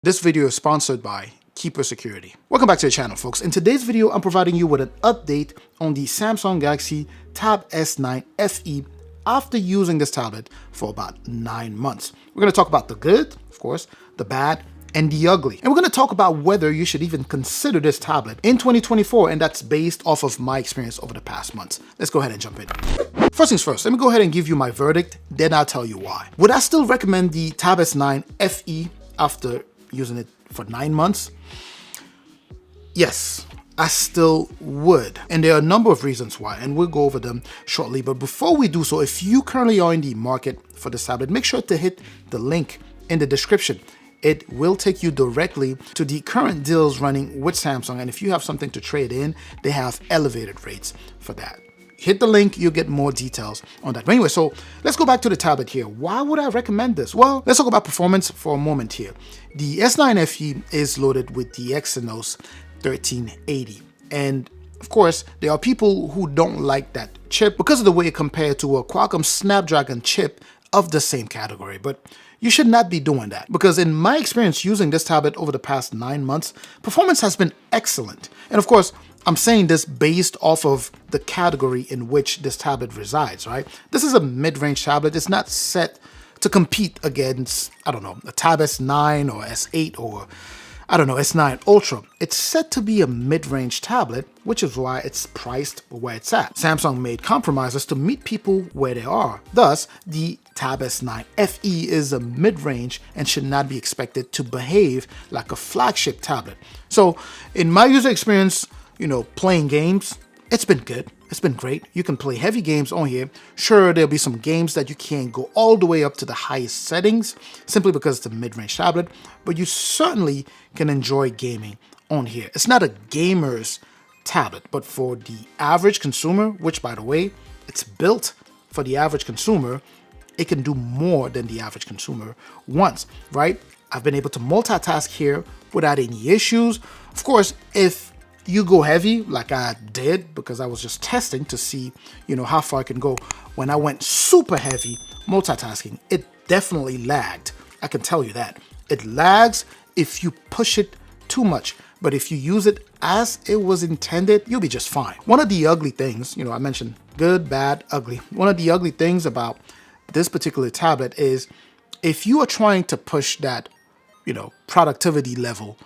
This video is sponsored by Keeper Security. Welcome back to the channel, folks. In today's video, I'm providing you with an update on the Samsung Galaxy Tab S9 FE after using this tablet for about 9 months. We're going to talk about the good, of course, the bad, and the ugly. And we're going to talk about whether you should even consider this tablet in 2024, and that's based off of my experience over the past months. Let's go ahead and jump in. First things first, let me go ahead and give you my verdict, then I'll tell you why. Would I still recommend the Tab S9 FE after using it for 9 months? Yes, I still would. And there are a number of reasons why, and we'll go over them shortly. But before we do so, if you currently are in the market for this tablet, make sure to hit the link in the description. It will take you directly to the current deals running with Samsung. And if you have something to trade in, they have elevated rates for that. Hit the link, you'll get more details on that. But anyway, so let's go back to the tablet here. Why would I recommend this? Well, let's talk about performance for a moment here. The S9 FE is loaded with the Exynos 1380. And of course, there are people who don't like that chip because of the way it compared to a Qualcomm Snapdragon chip of the same category. But you should not be doing that, because in my experience using this tablet over the past 9 months, performance has been excellent. And of course, I'm saying this based off of the category in which this tablet resides, right? This is a mid-range tablet. It's not set to compete against, I don't know, a Tab S9 or S8 or, I don't know, S9 Ultra. It's set to be a mid-range tablet, which is why it's priced where it's at. Samsung made compromises to meet people where they are. Thus, the Tab S9 FE is a mid-range and should not be expected to behave like a flagship tablet. So, in my user experience, playing games, it's been good. It's been great. You can play heavy games on here. Sure, there'll be some games that you can't go all the way up to the highest settings simply because it's a mid-range tablet, but you certainly can enjoy gaming on here. It's not a gamer's tablet, but for the average consumer, which by the way, it's built for the average consumer, it can do more than the average consumer wants, right? I've been able to multitask here without any issues. Of course, if you go heavy like I did, because I was just testing to see, how far I can go. When I went super heavy multitasking, it definitely lagged. I can tell you that. It lags if you push it too much, but if you use it as it was intended, you'll be just fine. One of the ugly things, I mentioned good, bad, ugly. One of the ugly things about this particular tablet is if you are trying to push that, productivity level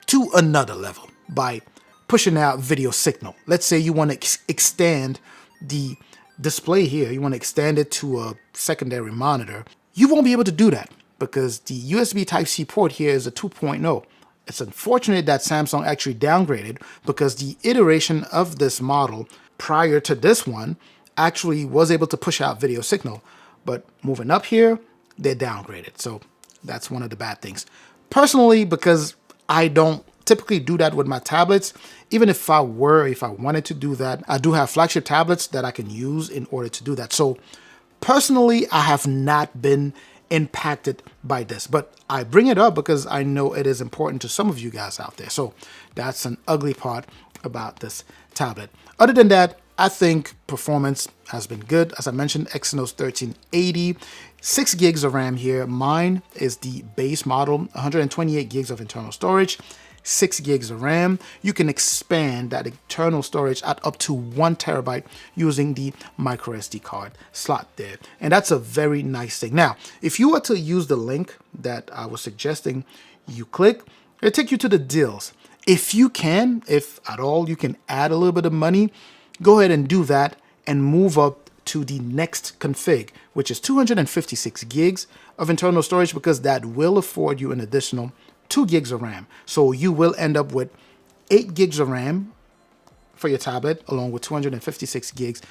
to another level by pushing out video signal. Let's say you want to extend the display here. You want to extend it to a secondary monitor. You won't be able to do that because the USB Type-C port here is a 2.0. It's unfortunate that Samsung actually downgraded because the iteration of this model prior to this one actually was able to push out video signal. But moving up here, they're downgraded. So that's one of the bad things. Personally, because I don't typically do that with my tablets, even if I wanted to do that, I do have flagship tablets that I can use in order to do that. So personally, I have not been impacted by this, but I bring it up because I know it is important to some of you guys out there. So that's an ugly part about this tablet. Other than that, I think performance has been good. As I mentioned, Exynos 1380, 6 gigs of RAM here. Mine is the base model, 128 gigs of internal storage, 6 gigs of RAM. You can expand that internal storage at up to 1 terabyte using the micro SD card slot there. And that's a very nice thing. Now, if you were to use the link that I was suggesting you click, it'll take you to the deals. If you can, if at all, you can add a little bit of money, go ahead and do that and move up to the next config, which is 256 gigs of internal storage, because that will afford you an additional 2 gigs of RAM. So you will end up with 8 gigs of RAM for your tablet, along with 256 gigs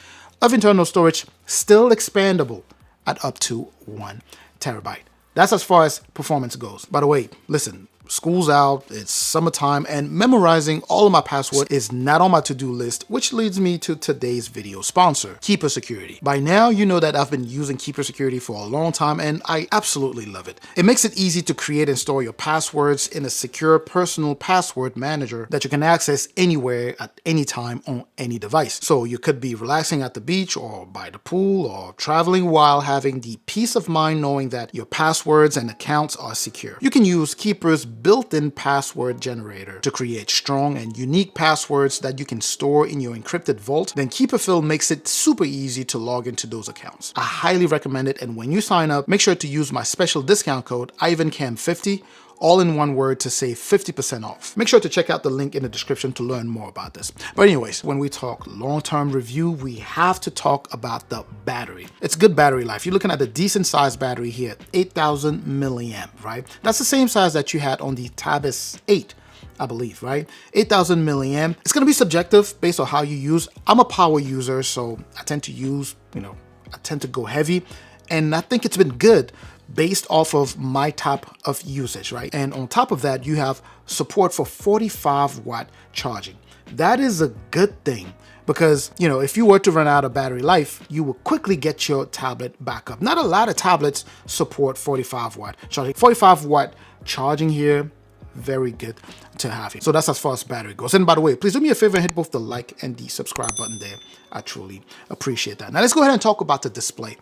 of internal storage, still expandable at up to 1 terabyte. That's as far as performance goes. By the way, listen, school's out, it's summertime, and memorizing all of my passwords is not on my to-do list, which leads me to today's video sponsor, Keeper Security. By now, you know that I've been using Keeper Security for a long time, and I absolutely love it. It makes it easy to create and store your passwords in a secure personal password manager that you can access anywhere at any time on any device. So you could be relaxing at the beach or by the pool or traveling while having the peace of mind knowing that your passwords and accounts are secure. You can use Keeper's built-in password generator to create strong and unique passwords that you can store in your encrypted vault, then Keep-A-Fill makes it super easy to log into those accounts. I highly recommend it, and when you sign up, make sure to use my special discount code IvanCam50, all in one word, to save 50% off. Make sure to check out the link in the description to learn more about this. But anyways, when we talk long-term review, we have to talk about the battery. It's good battery life. You're looking at a decent sized battery here, 8,000 milliamp, right? That's the same size that you had on the Tab S8, I believe, right? 8,000 milliamp. It's gonna be subjective based on how you use. I'm a power user, so I tend to use, I tend to go heavy, and I think it's been good based off of my type of usage, right? And on top of that, you have support for 45-watt charging. That is a good thing because, if you were to run out of battery life, you will quickly get your tablet back up. Not a lot of tablets support 45-watt charging. 45-watt charging here, very good to have here. So that's as far as battery goes. And by the way, please do me a favor and hit both the like and the subscribe button there. I truly appreciate that. Now let's go ahead and talk about the display.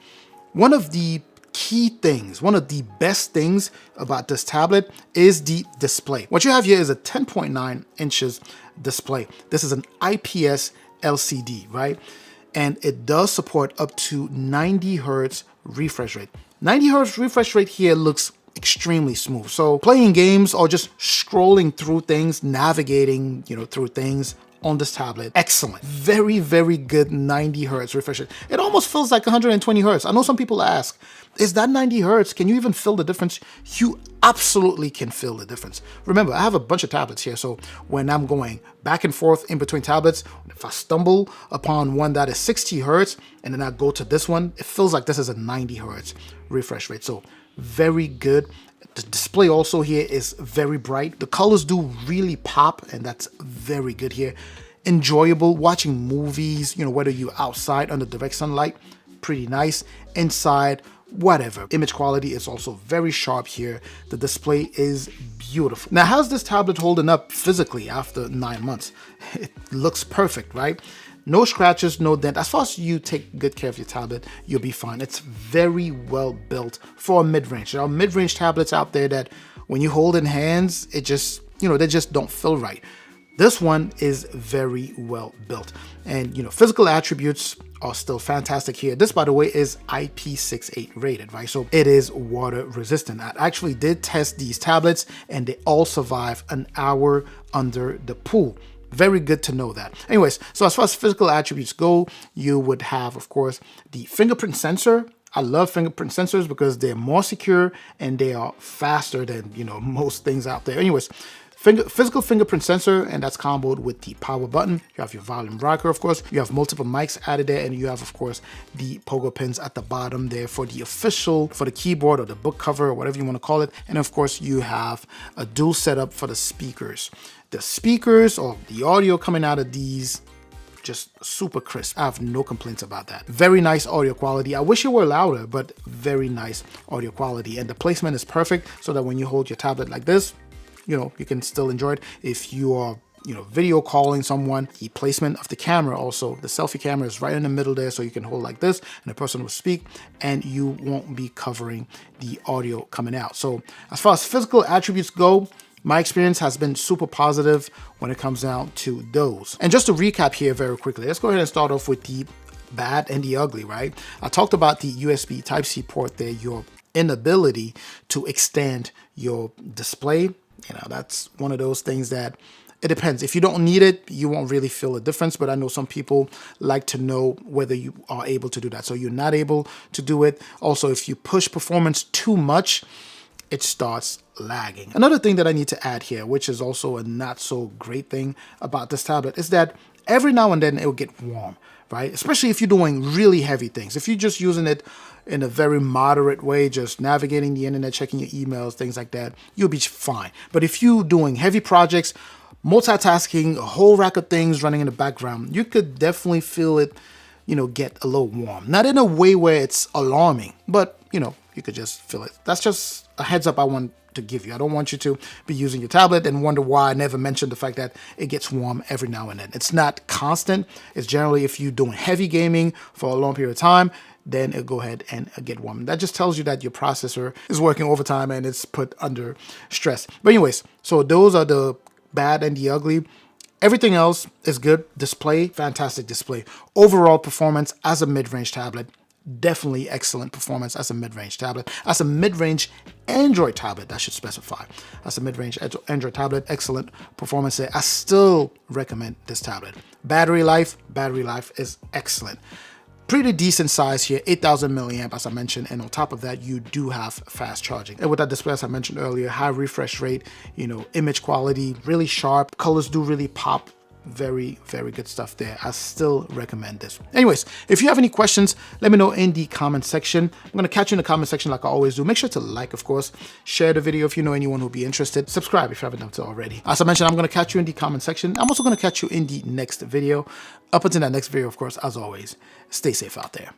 One of the key things, one of the best things about this tablet is the display. What you have here is a 10.9 inches display. This is an IPS LCD, right? And it does support up to 90 hertz refresh rate. 90 hertz refresh rate here looks extremely smooth. So playing games or just scrolling through things, navigating, through things on this tablet, excellent. Very, very good 90 hertz refresh rate. It almost feels like 120 hertz. I know some people ask, is that 90 hertz? Can you even feel the difference? You absolutely can feel the difference. Remember, I have a bunch of tablets here, so when I'm going back and forth in between tablets, if I stumble upon one that is 60 hertz and then I go to this one, it feels like this is a 90 hertz refresh rate. So very good. The display also here is very bright. The colors do really pop, and that's very good here. Enjoyable watching movies, whether you're outside under direct sunlight, pretty nice. Inside, whatever. Image quality is also very sharp here. The display is beautiful. Now, how's this tablet holding up physically after 9 months? It looks perfect, right? No scratches, no dent. As far as you take good care of your tablet, you'll be fine. It's very well built for a mid-range. There are mid-range tablets out there that when you hold in hands, it just, they just don't feel right. This one is very well built. And, physical attributes are still fantastic here. This, by the way, is IP68 rated, right? So it is water resistant. I actually did test these tablets and they all survive an hour under the pool. Very good to know that. Anyways, so as far as physical attributes go, you would have, of course, the fingerprint sensor. I love fingerprint sensors because they're more secure and they are faster than, most things out there. Anyways, physical fingerprint sensor, and that's comboed with the power button. You have your volume rocker, of course. You have multiple mics added there, and you have, of course, the pogo pins at the bottom there for the keyboard or the book cover or whatever you want to call it. And of course, you have a dual setup for the speakers. The speakers or the audio coming out of these, just super crisp. I have no complaints about that. Very nice audio quality. I wish it were louder, but very nice audio quality. And the placement is perfect so that when you hold your tablet like this, you can still enjoy it. If you are, video calling someone, the placement of the camera also, the selfie camera is right in the middle there, so you can hold like this and the person will speak and you won't be covering the audio coming out. So as far as physical attributes go, my experience has been super positive when it comes down to those. And just to recap here very quickly, let's go ahead and start off with the bad and the ugly, right? I talked about the USB Type-C port there, your inability to extend your display. That's one of those things that it depends. If you don't need it, you won't really feel a difference, but I know some people like to know whether you are able to do that. So you're not able to do it. Also, if you push performance too much, it starts lagging. Another thing that I need to add here, which is also a not so great thing about this tablet, is that every now and then it will get warm, right? Especially if you're doing really heavy things. If you're just using it in a very moderate way, just navigating the internet, checking your emails, things like that, you'll be fine. But if you're doing heavy projects, multitasking, a whole rack of things running in the background, you could definitely feel it, get a little warm. Not in a way where it's alarming, but, you could just feel it. That's just a heads up I want to give you. I don't want you to be using your tablet and wonder why I never mentioned the fact that it gets warm every now and then. It's not constant. It's generally if you're doing heavy gaming for a long period of time, then it'll go ahead and get warm. That just tells you that your processor is working overtime and it's put under stress. But anyways, so those are the bad and the ugly. Everything else is good. Display, fantastic display. Overall performance as a mid-range tablet, definitely excellent performance as a mid-range tablet. As a mid-range Android tablet, I should specify. As a mid-range Android tablet, excellent performance there. I still recommend this tablet. Battery life is excellent. Pretty decent size here, 8,000 milliamp as I mentioned, and on top of that you do have fast charging. And with that display, as I mentioned earlier, high refresh rate, image quality really sharp, colors do really pop. Very, very good stuff there. I still recommend this. Anyways, if you have any questions, let me know in the comment section. I'm going to catch you in the comment section like I always do. Make sure to like, of course, share the video if you know anyone who'll be interested. Subscribe if you haven't done so already. As I mentioned, I'm going to catch you in the comment section. I'm also going to catch you in the next video. Up until that next video, of course, as always, stay safe out there.